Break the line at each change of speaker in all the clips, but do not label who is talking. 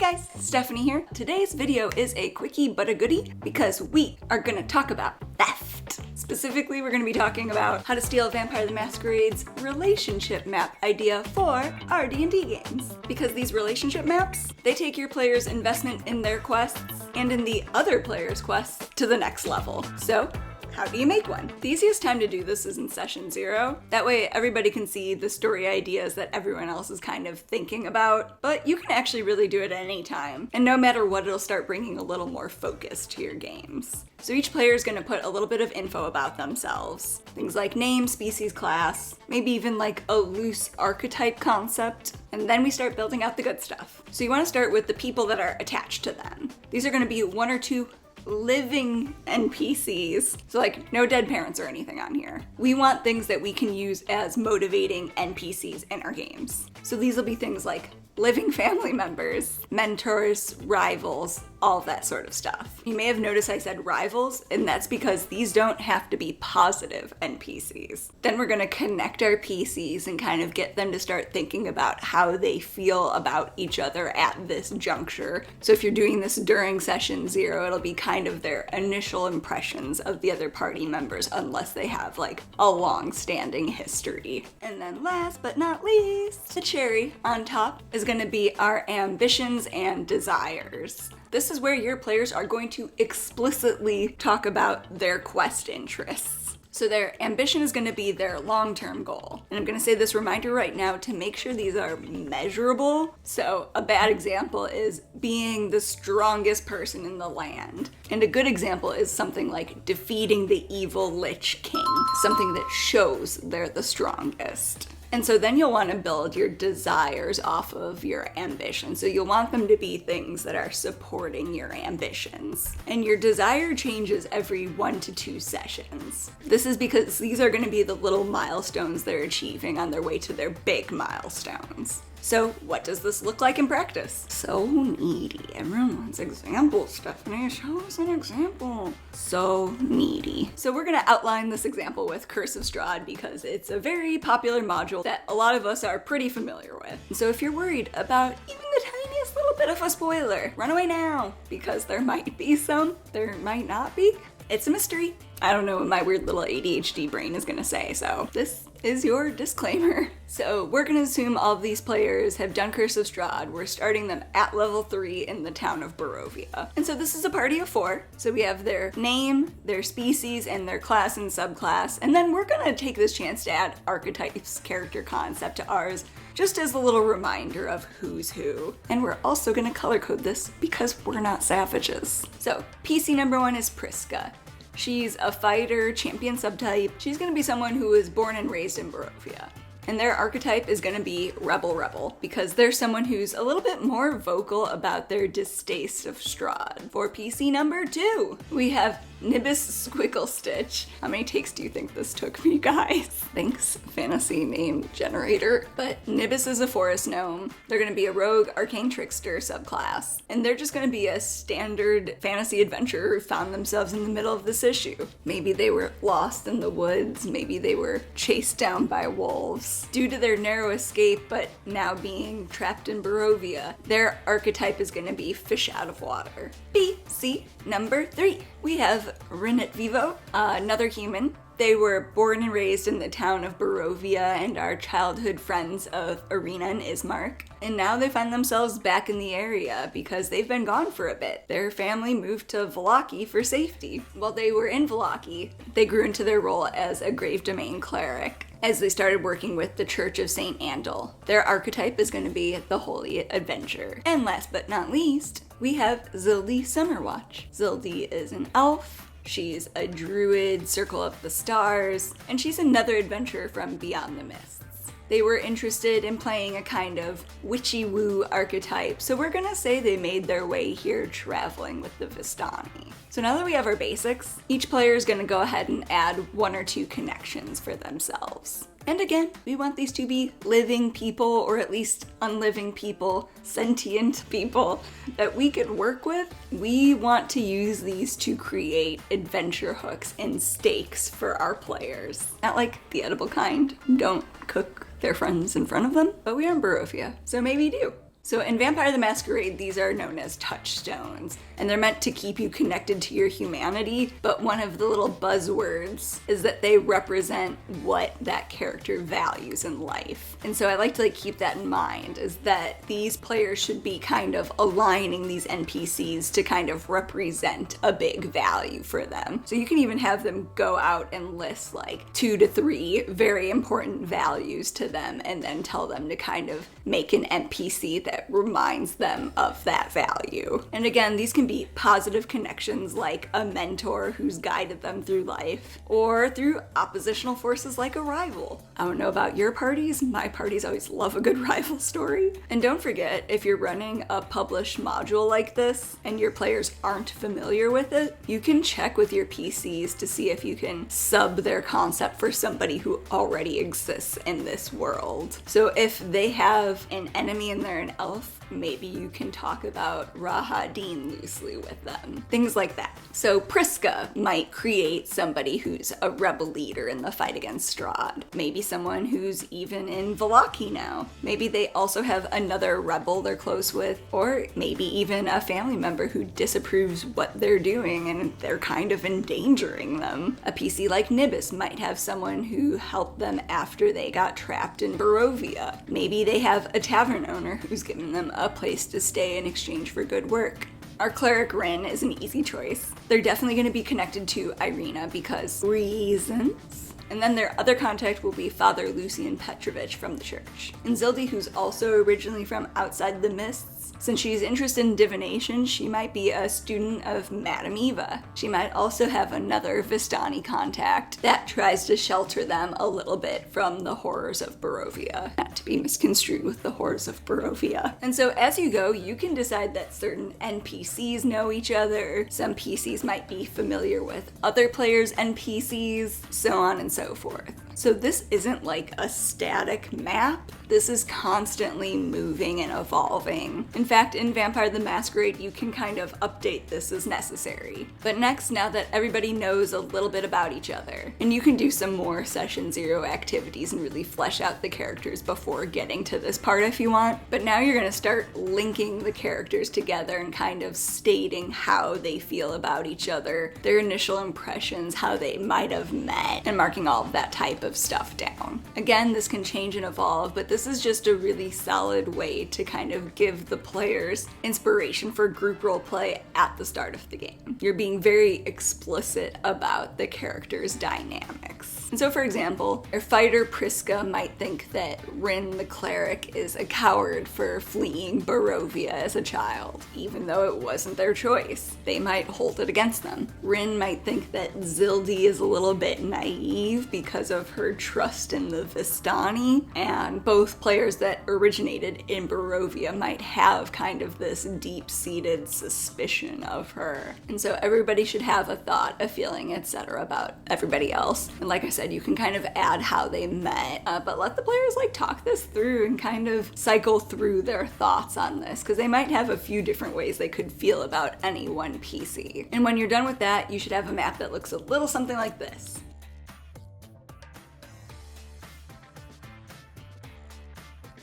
Hey guys, Stephanie here. Today's video is a quickie but a goodie because we are gonna talk about theft. Specifically, we're gonna be talking about how to steal Vampire the Masquerade's relationship map idea for our D&D games. Because these relationship maps, they take your player's investment in their quests and in the other player's quests to the next level. So, how do you make one? The easiest time to do this is in session 0. That way everybody can see the story ideas that everyone else is kind of thinking about, but you can actually really do it at any time. And no matter what, it'll start bringing a little more focus to your games. So each player is going to put a little bit of info about themselves. Things like name, species, class, maybe even like a loose archetype concept. And then we start building out the good stuff. So you want to start with the people that are attached to them. These are going to be 1 or 2 living NPCs. So like no dead parents or anything on here. We want things that we can use as motivating NPCs in our games. So these will be things like living family members, mentors, rivals, all of that sort of stuff. You may have noticed I said rivals, and that's because these don't have to be positive NPCs. Then we're gonna connect our PCs and kind of get them to start thinking about how they feel about each other at this juncture. So if you're doing this during session 0, it'll be kind of their initial impressions of the other party members, unless they have like a long-standing history. And then last but not least, the cherry on top is gonna be our ambitions and desires. This is where your players are going to explicitly talk about their quest interests. So their ambition is going to be their long-term goal. And I'm going to say this reminder right now to make sure these are measurable. So a bad example is being the strongest person in the land. And a good example is something like defeating the evil Lich King, something that shows they're the strongest. And so then you'll want to build your desires off of your ambition. So you'll want them to be things that are supporting your ambitions. And your desire changes every 1 to 2 sessions. This is because these are going to be the little milestones they're achieving on their way to their big milestones. So what does this look like in practice? So needy. Everyone wants examples, Stephanie. Show us an example. So needy. So we're gonna outline this example with Curse of Strahd because it's a very popular module that a lot of us are pretty familiar with. And so if you're worried about even the tiniest little bit of a spoiler, run away now, because there might be some, there might not be. It's a mystery. I don't know what my weird little ADHD brain is gonna say, so this is your disclaimer. So we're gonna assume all of these players have done Curse of Strahd. We're starting them at level 3 in the town of Barovia. And so this is a party of 4. So we have their name, their species, and their class and subclass. And then we're gonna take this chance to add archetypes, character concept to ours, just as a little reminder of who's who. And we're also gonna color code this because we're not savages. So PC number 1 is Priska. She's a fighter, champion subtype. She's gonna be someone who was born and raised in Barovia. And their archetype is gonna be Rebel because they're someone who's a little bit more vocal about their distaste of Strahd. For PC number 2, we have Nibis Squiggle Stitch. How many takes do you think this took me, guys? Thanks, fantasy name generator. But Nibis is a forest gnome. They're gonna be a rogue arcane trickster subclass. And they're just gonna be a standard fantasy adventurer who found themselves in the middle of this issue. Maybe they were lost in the woods. Maybe they were chased down by wolves. Due to their narrow escape, but now being trapped in Barovia, their archetype is gonna be fish out of water. PC number 3. We have Rennet Vivo, another human. They were born and raised in the town of Barovia and are childhood friends of Arena and Ismark. And now they find themselves back in the area because they've been gone for a bit. Their family moved to Vallaki for safety. While they were in Vallaki, they grew into their role as a Grave Domain cleric as they started working with the Church of St. Andal. Their archetype is going to be the Holy Adventure. And last but not least, we have Zildi Summerwatch. Zildi is an elf. She's a druid, circle of the stars, and she's another adventurer from Beyond the Mists. They were interested in playing a kind of witchy-woo archetype, so we're gonna say they made their way here traveling with the Vistani. So now that we have our basics, each player is gonna go ahead and add 1 or 2 connections for themselves. And again, we want these to be living people, or at least unliving people, sentient people that we could work with. We want to use these to create adventure hooks and stakes for our players. Not like the edible kind. Don't cook their friends in front of them, but we are in Barovia, so maybe do. So in Vampire the Masquerade, these are known as touchstones, and they're meant to keep you connected to your humanity, but one of the little buzzwords is that they represent what that character values in life. And so I like to keep that in mind, is that these players should be kind of aligning these NPCs to kind of represent a big value for them. So you can even have them go out and list like 2 to 3 very important values to them, and then tell them to kind of make an NPC that reminds them of that value. And again, these can be positive connections like a mentor who's guided them through life, or through oppositional forces like a rival. I don't know about your parties, my parties always love a good rival story. And don't forget, if you're running a published module like this and your players aren't familiar with it, you can check with your PCs to see if you can sub their concept for somebody who already exists in this world. So if they have an enemy and they're an elf, maybe you can talk about Rahadin loosely with them. Things like that. So Priska might create somebody who's a rebel leader in the fight against Strahd. Maybe someone who's even in Vallaki now. Maybe they also have another rebel they're close with, or maybe even a family member who disapproves what they're doing and they're kind of endangering them. A PC like Nibis might have someone who helped them after they got trapped in Barovia. Maybe they have a tavern owner who's given them a place to stay in exchange for good work. Our cleric Rin is an easy choice. They're definitely going to be connected to Irina because reasons. And then their other contact will be Father Lucian Petrovich from the church. And Zildi, who's also originally from outside the Mists, since she's interested in divination, she might be a student of Madame Eva. She might also have another Vistani contact that tries to shelter them a little bit from the horrors of Barovia. Not to be misconstrued with the horrors of Barovia. And so as you go, you can decide that certain NPCs know each other, some PCs might be familiar with other players' NPCs, so on and so forth. So this isn't like a static map. This is constantly moving and evolving. In fact, in Vampire the Masquerade, you can kind of update this as necessary. But next, now that everybody knows a little bit about each other, and you can do some more Session 0 activities and really flesh out the characters before getting to this part if you want. But now you're gonna start linking the characters together and kind of stating how they feel about each other, their initial impressions, how they might have met, and marking all of that type of stuff down. Again, this can change and evolve, but this is just a really solid way to kind of give the players inspiration for group roleplay at the start of the game. You're being very explicit about the characters' dynamics. And so for example, your fighter Priska might think that Rin the cleric is a coward for fleeing Barovia as a child, even though it wasn't their choice. They might hold it against them. Rin might think that Zildi is a little bit naive because of her trust in the Vistani, and both players that originated in Barovia might have kind of this deep-seated suspicion of her. And so everybody should have a thought, a feeling, etc. about everybody else. And like I said, you can kind of add how they met, but let the players talk this through and kind of cycle through their thoughts on this, because they might have a few different ways they could feel about any one PC. And when you're done with that, you should have a map that looks a little something like this.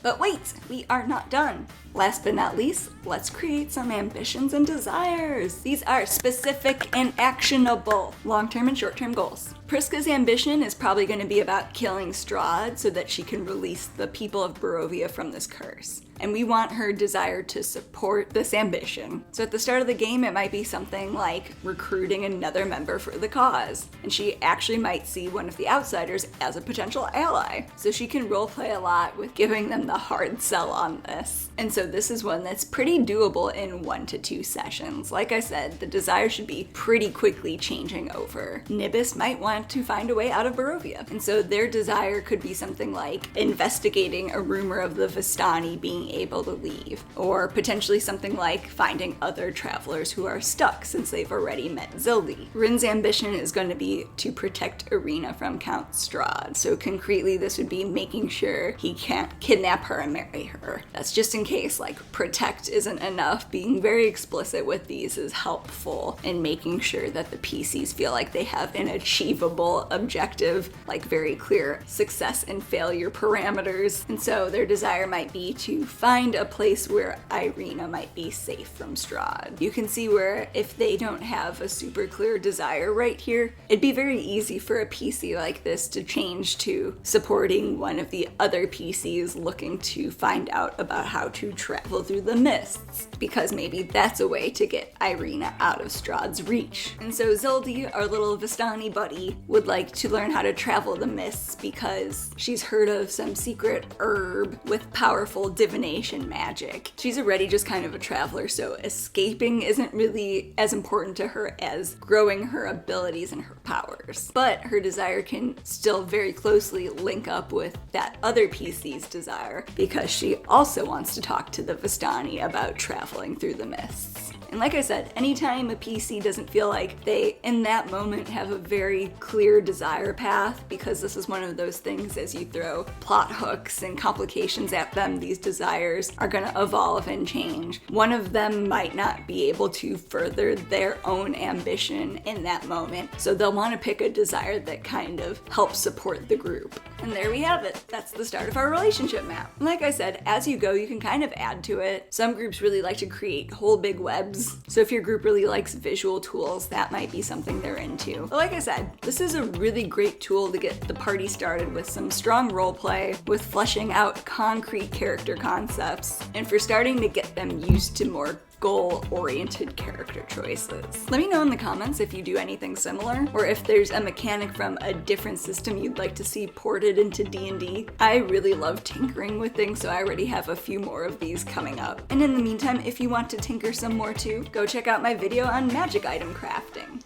But wait, we are not done. Last but not least, let's create some ambitions and desires. These are specific and actionable long-term and short-term goals. Priska's ambition is probably going to be about killing Strahd so that she can release the people of Barovia from this curse. And we want her desire to support this ambition. So at the start of the game, it might be something like recruiting another member for the cause. And she actually might see one of the outsiders as a potential ally. So she can roleplay a lot with giving them the hard sell on this. And so this is one that's pretty doable in 1 to 2 sessions. Like I said, the desire should be pretty quickly changing over. Nibis might want to find a way out of Barovia. And so their desire could be something like investigating a rumor of the Vistani being able to leave, or potentially something like finding other travelers who are stuck since they've already met Zildi. Rin's ambition is going to be to protect Irina from Count Strahd. So concretely, this would be making sure he can't kidnap her and marry her. That's just in case case like protect isn't enough, being very explicit with these is helpful in making sure that the PCs feel like they have an achievable objective, like very clear success and failure parameters. And so their desire might be to find a place where Irina might be safe from Strahd. You can see where if they don't have a super clear desire right here, it'd be very easy for a PC like this to change to supporting one of the other PCs looking to find out about how to travel through the mists, because maybe that's a way to get Irina out of Strahd's reach. And so Zildi, our little Vistani buddy, would like to learn how to travel the mists because she's heard of some secret herb with powerful divination magic. She's already just kind of a traveler, so escaping isn't really as important to her as growing her abilities and her powers. But her desire can still very closely link up with that other PC's desire, because she also wants to talk to the Vistani about traveling through the mists. And like I said, anytime a PC doesn't feel like they, in that moment, have a very clear desire path, because this is one of those things, as you throw plot hooks and complications at them, these desires are going to evolve and change. One of them might not be able to further their own ambition in that moment, so they'll want to pick a desire that kind of helps support the group. And there we have it. That's the start of our relationship map. Like I said, as you go, you can kind of add to it. Some groups really like to create whole big webs. So if your group really likes visual tools, that might be something they're into. But like I said, this is a really great tool to get the party started with some strong roleplay, with fleshing out concrete character concepts, and for starting to get them used to more goal-oriented character choices. Let me know in the comments if you do anything similar, or if there's a mechanic from a different system you'd like to see ported into D&D. I really love tinkering with things, so I already have a few more of these coming up. And in the meantime, if you want to tinker some more too, go check out my video on magic item crafting.